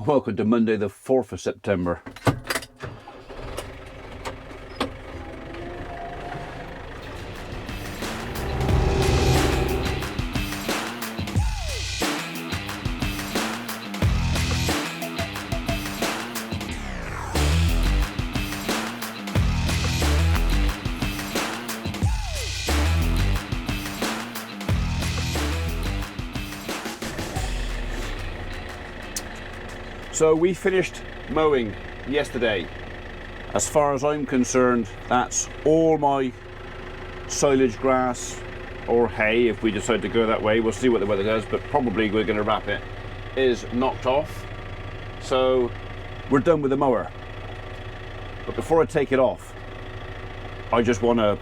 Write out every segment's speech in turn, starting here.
Welcome to Monday the 4th of September. So we finished mowing yesterday. As far as I'm concerned, that's all my silage grass or hay, if we decide to go that way. We'll see what the weather does, but probably we're going to wrap it, is knocked off. So we're done with the mower. But before I take it off, I just want to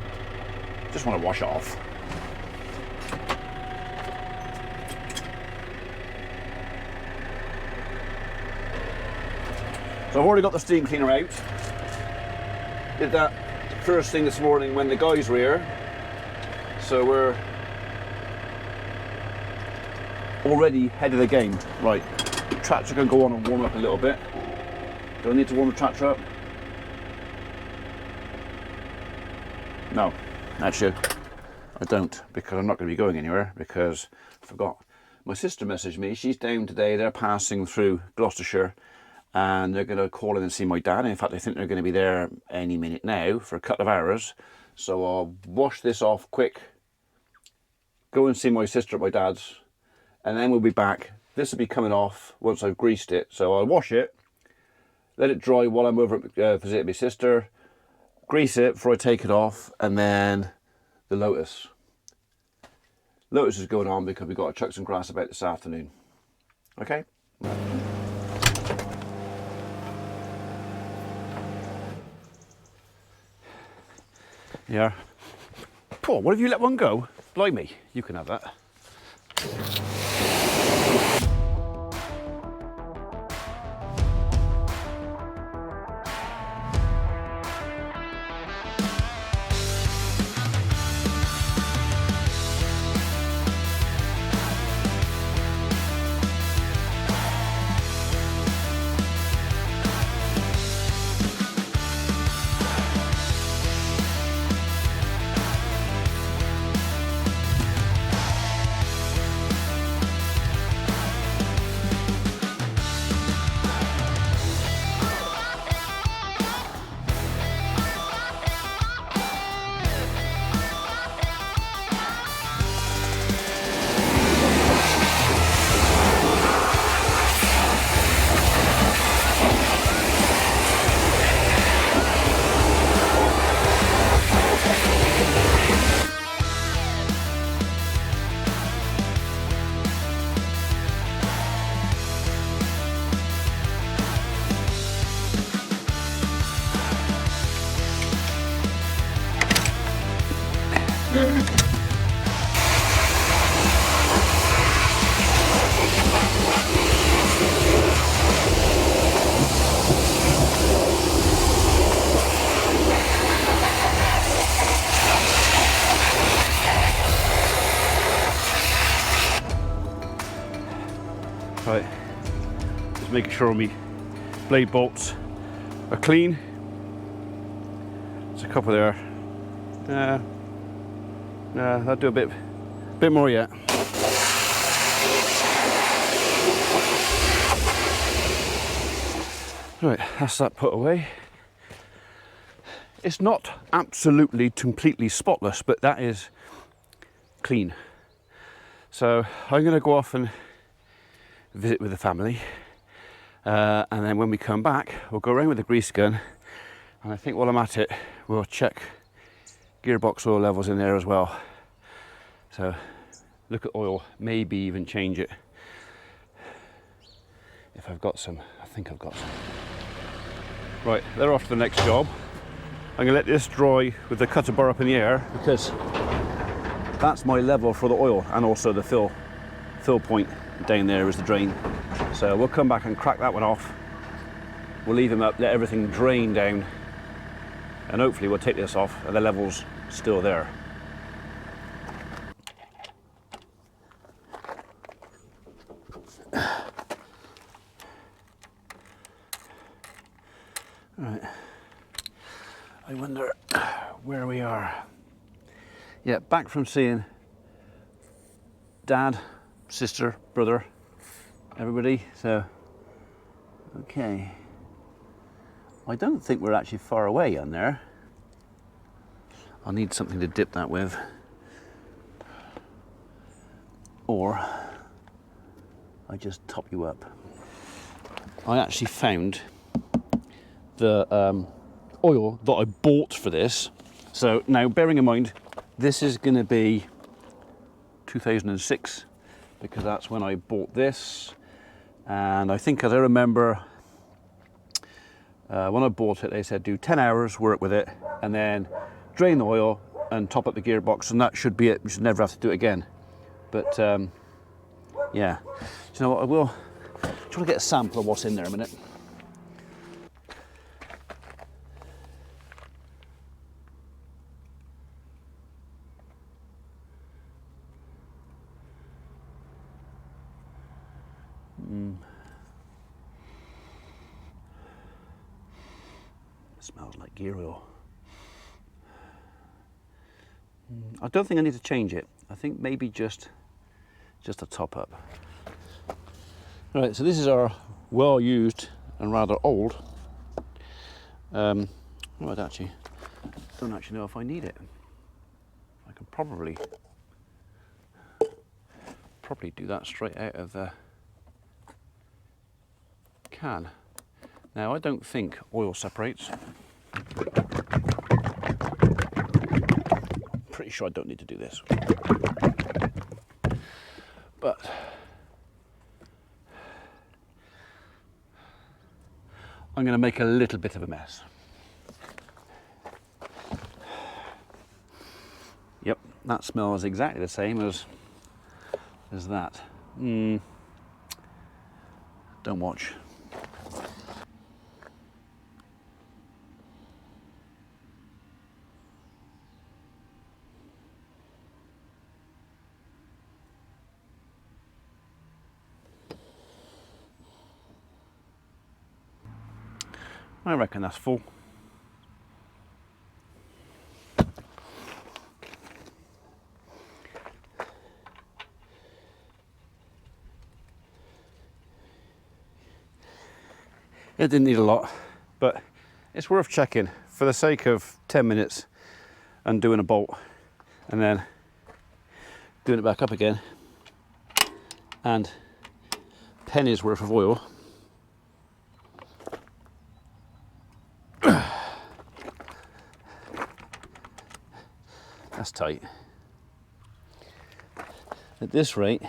wash it off. So I've already got the steam cleaner out. Did that first thing this morning when the guys were here. So we're already ahead of the game. Right, the tractor can go on and warm up a little bit. Do I need to warm the tractor up? No, actually I don't, because I'm not going to be going anywhere, because I forgot. My sister messaged me, she's down today, they're passing through Gloucestershire, and they're going to call in and see my dad. In fact, I think they're going to be there any minute now for a couple of hours. So I'll wash this off quick, go and see my sister at my dad's, and then we'll be back. This will be coming off once I've greased it. So I'll wash it, let it dry while I'm over at visiting my sister, grease it before I take it off, and then the Lotus. Lotus is going on because we've got to chuck some grass about this afternoon. Okay? Yeah. Paul, what have you let one go? Blimey, you can have that. Right, just making sure my blade bolts are clean. There's a couple there. I'll do a bit more yet. Right, that's that put away. It's not absolutely completely spotless, but that is clean. So I'm going to go off and visit with the family, and then when we come back we'll go around with the grease gun, and I think while I'm at it we'll check gearbox oil levels in there as well. So look at oil, maybe even change it if I've got some. I think I've got some. Right, they're off to the next job. I'm going to let this dry with the cutter bar up in the air, because that's my level for the oil, and also the fill point down there is the drain. So we'll come back and crack that one off. We'll leave him up, let everything drain down, and hopefully we'll take this off and the level's still there. wonder where we are. Yeah, back from seeing Dad, sister, brother, everybody. So, okay. I don't think we're actually far away on there. I'll need something to dip that with. Or I just top you up. I actually found the oil that I bought for this. So now, bearing in mind, this is going to be 2006 because that's when I bought this. And I think, as I remember, when I bought it, they said do 10 hours work with it and then drain the oil and top up the gearbox, and that should be it. You should never have to do it again. But yeah, do you know what? I will try to get a sample of what's in there in a minute. Smells like gear oil. I don't think I need to change it. I think maybe just a top up. Right, so this is our well used and rather old. Right, actually, don't actually know if I need it. I can probably do that straight out of the can. Now, I don't think oil separates. Pretty sure I don't need to do this. But I'm going to make a little bit of a mess. Yep, that smells exactly the same as that. Don't watch. I reckon that's full. It didn't need a lot, but it's worth checking for the sake of 10 minutes and doing a bolt and then doing it back up again, and pennies worth of oil. That's tight. At this rate,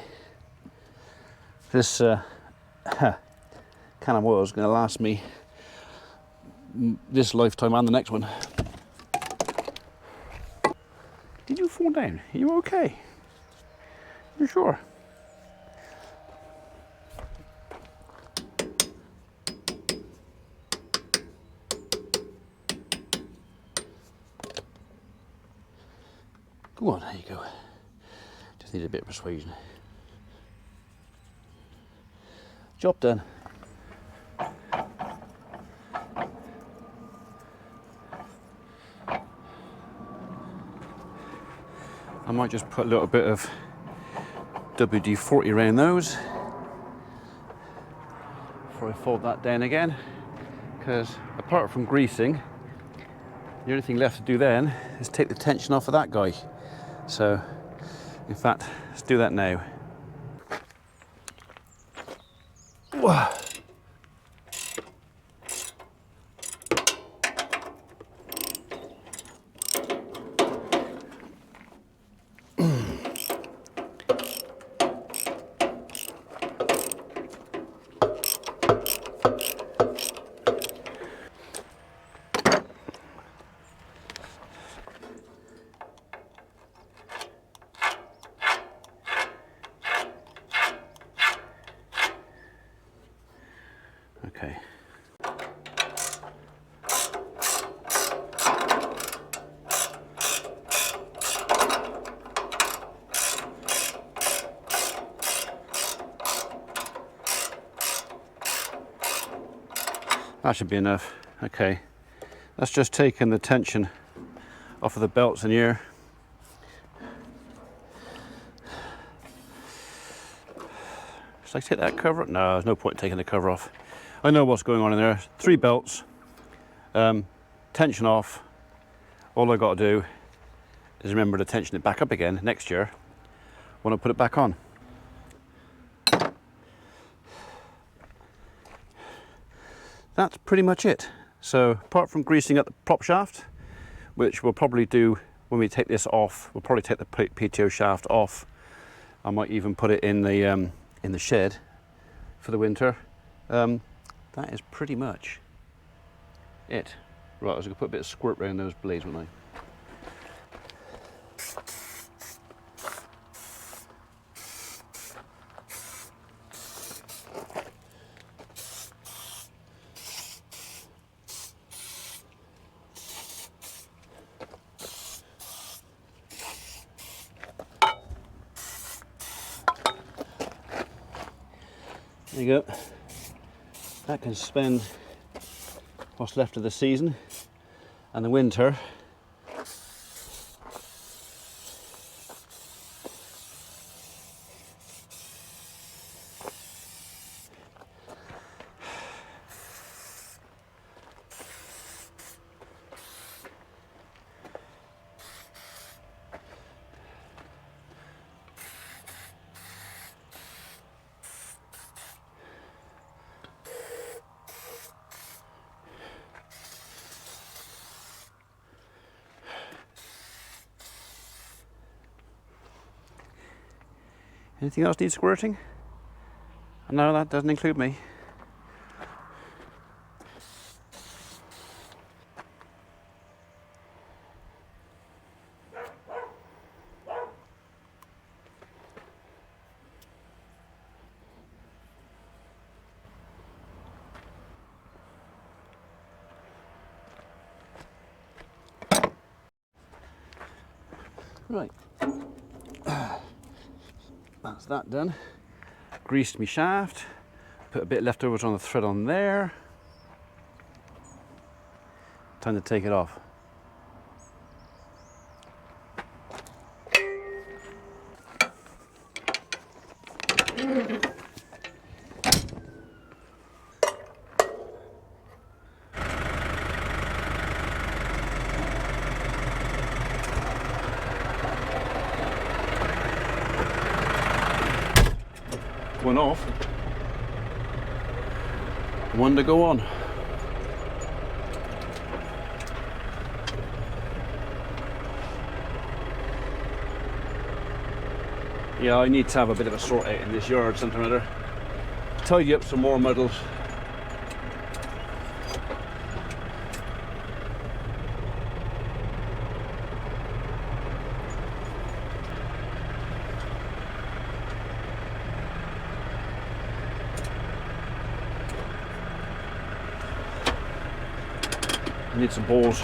this can of oil is going to last me this lifetime and the next one. Did you fall down? Are you okay? You sure? Go on, there you go. Just need a bit of persuasion. Job done. I might just put a little bit of WD-40 around those before I fold that down again, because apart from greasing, the only thing left to do then is take the tension off of that guy. So, in fact, let's do that now. Okay. That should be enough. Okay. That's just taking the tension off of the belts in here. Should I take that cover? No, there's no point in taking the cover off. I know what's going on in there. 3 belts, tension off. All I got to do is remember to tension it back up again next year when I put it back on. That's pretty much it. So apart from greasing up the prop shaft, which we'll probably do when we take this off, we'll probably take the PTO shaft off. I might even put it in the shed for the winter. That is pretty much it. Right, I was going to put a bit of squirt around those blades, wouldn't I? There you go. That can spend what's left of the season and the winter Anything else needs squirting? No, that doesn't include me. Right. That's that done. Greased my shaft, put a bit leftovers on the thread on there. Time to take it off. One off, one to go on. Yeah, I need to have a bit of a sort out in this yard, something or other. Tidy up some more muddles. I need some balls.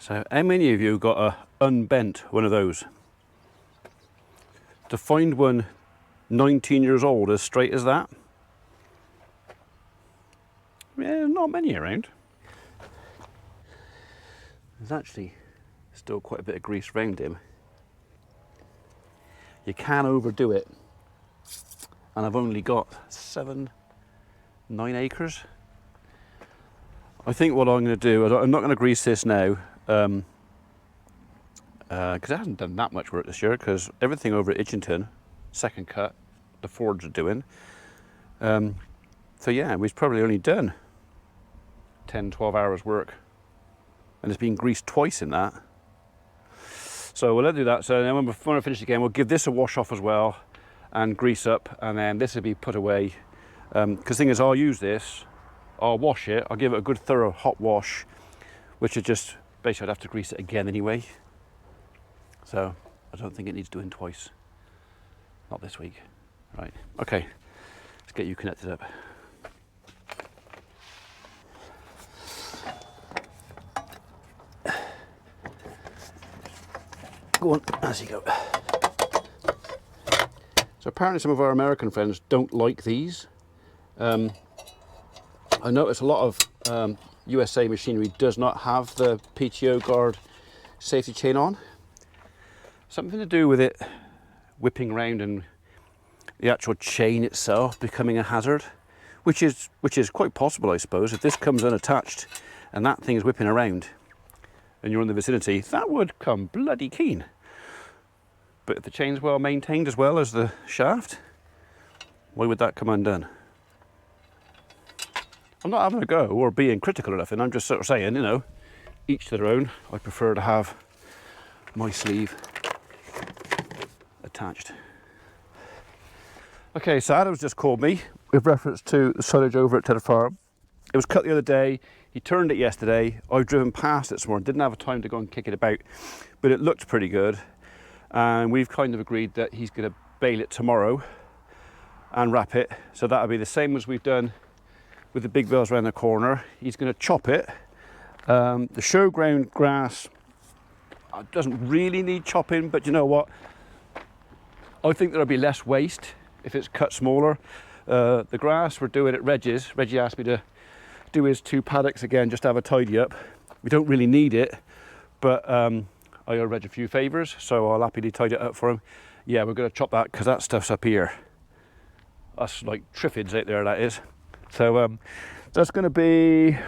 So how many of you got a unbent one of those? To find one 19 years old as straight as that, yeah, not many around. There's actually still quite a bit of grease around him. You can overdo it, and I've only got 7-9 acres. I think what I'm going to do, I'm not going to grease this now, because it hasn't done that much work this year, because everything over at Itchington, second cut, the Fords are doing. So yeah, we've probably only done 10-12 hours work, and it's been greased twice in that. So we'll let do that. So then when I finish again, we'll give this a wash off as well and grease up, and then this will be put away. Because the thing is, I'll use this, I'll wash it, I'll give it a good thorough hot wash, which is just basically I'd have to grease it again anyway. So I don't think it needs doing twice. Not this week. Right, okay, let's get you connected up. Go on, as you go. So apparently some of our American friends don't like these. I notice a lot of USA machinery does not have the PTO guard safety chain on. Something to do with it whipping around and the actual chain itself becoming a hazard, which is quite possible, I suppose. If this comes unattached and that thing is whipping around and you're in the vicinity, that would come bloody keen. But if the chain's well maintained as well as the shaft, why would that come undone? I'm not having a go or being critical or nothing, I'm just sort of saying, you know, each to their own. I prefer to have my sleeve attached. Okay, so Adam's just called me with reference to the silage over at Tedder Farm. It was cut the other day, he turned it yesterday, I've driven past it this morning, didn't have time to go and kick it about, but it looked pretty good. And we've kind of agreed that he's going to bale it tomorrow and wrap it. So that'll be the same as we've done with the big bales around the corner. He's going to chop it. The showground grass doesn't really need chopping, but you know what? I think there'll be less waste if it's cut smaller. The grass we're doing at Reg's. Reggie asked me to do his 2 paddocks again, just to have a tidy up. We don't really need it, but I owe Reg a few favours, so I'll happily tidy it up for him. Yeah, we're going to chop that because that stuff's up here. That's like triffids out there, that is. So that's going to be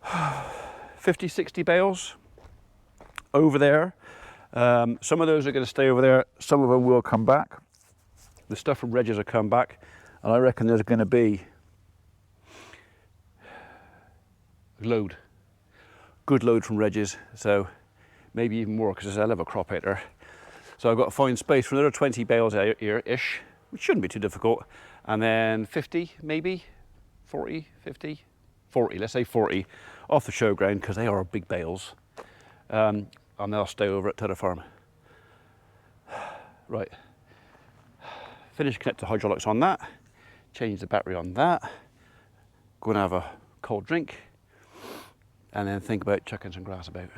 50-60 bales over there. Some of those are going to stay over there, some of them will come back. The stuff from Reg's will come back, and I reckon there's going to be a load. Good load from Reg's, so maybe even more because there's a hell of a crop out there. So I've got to find space for another 20 bales out here-ish, which shouldn't be too difficult, and then 50 maybe, 40, 50, 40, let's say 40 off the showground because they are big bales, and they'll stay over at Tedder Farm. Right, finish connect the hydraulics on that, change the battery on that, go and have a cold drink, and then think about chucking some grass about.